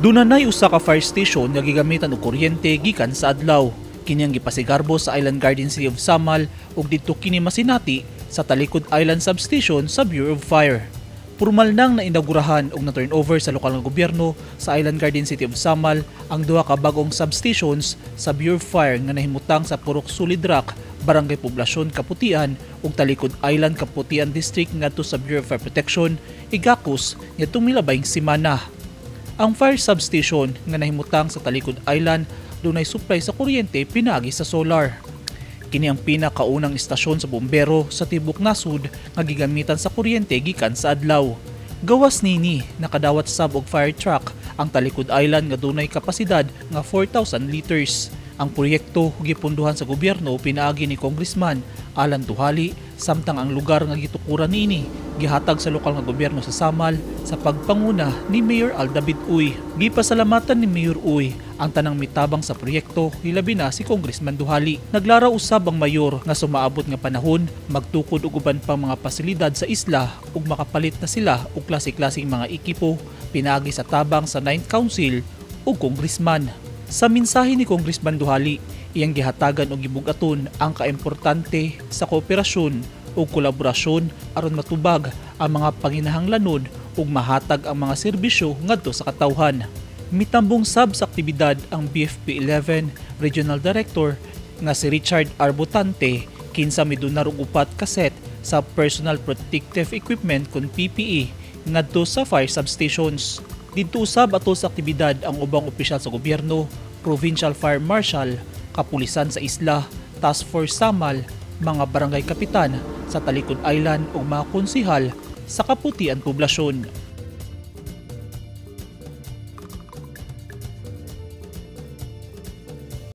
Dunanay usa ka fire station nga gigamitan og kuryente gikan sa adlaw. Kini ang gipasigarbo sa Island Garden City of Samal ug didto kini masinati sa Talikod Island Substation sa Bureau of Fire. Formal nang nainagurahan ug na-turnover sa lokal nga gobyerno sa Island Garden City of Samal ang duha ka bagong substations sa Bureau of Fire nga nahimutang sa Purok Sulid Rock, Barangay Poblasyon, Kaputian ug Talikod Island, Kaputian District ngadto sa Bureau of Fire Protection, Igakos nitong milabayng semana. Ang fire substation nga nahimutang sa Talikod Island dunay supply sa kuryente pinagi sa solar. Kini ang pinakaunang istasyon sa bombero sa tibok nasud nga gigamitan sa kuryente gikan sa adlaw. Gawas nini nakadawat sab og fire truck ang Talikod Island nga dunay kapasidad nga 4,000 liters. Ang proyekto gipunduhan sa gobyerno pinaagi ni Congressman Alan Tuhali samtang ang lugar nga gitukuran niini gihatag sa lokal nga gobyerno sa Samal sa pagpanguna ni Mayor Aldavid Uy. Gipasalamatan ni Mayor Uy ang tanang mitabang sa proyekto hilabi na si Congressman Duhali. Naglaraw usab ang mayor nga sumaabot nga panahon magtukod og uban pang mga pasilidad sa isla ug makapalit na sila og klase-klaseng mga ekipo pinaagi sa tabang sa 9th Council ug Congressman. Sa mensahe ni Congressman Duhali, iyang gihatagan og gibugaton ang kaimportante sa kooperasyon o kolaborasyon aron matubag ang mga panginahanglanon ug mahatag ang mga serbisyo ngadto sa katawhan. Mitambong sab sa aktibidad ang BFP 11 Regional Director nga si Richard Arbutante kinsa midunar og upat ka set sa personal protective equipment kon PPE ngadto sa fire substations. Didto usab ato sa aktibidad ang ubang opisyal sa gobyerno, Provincial Fire Marshal, kapulisan sa isla, Task Force Samal, mga barangay kapitan sa Talikod Island ug mga konsihal sa Kaputian Poblasyon.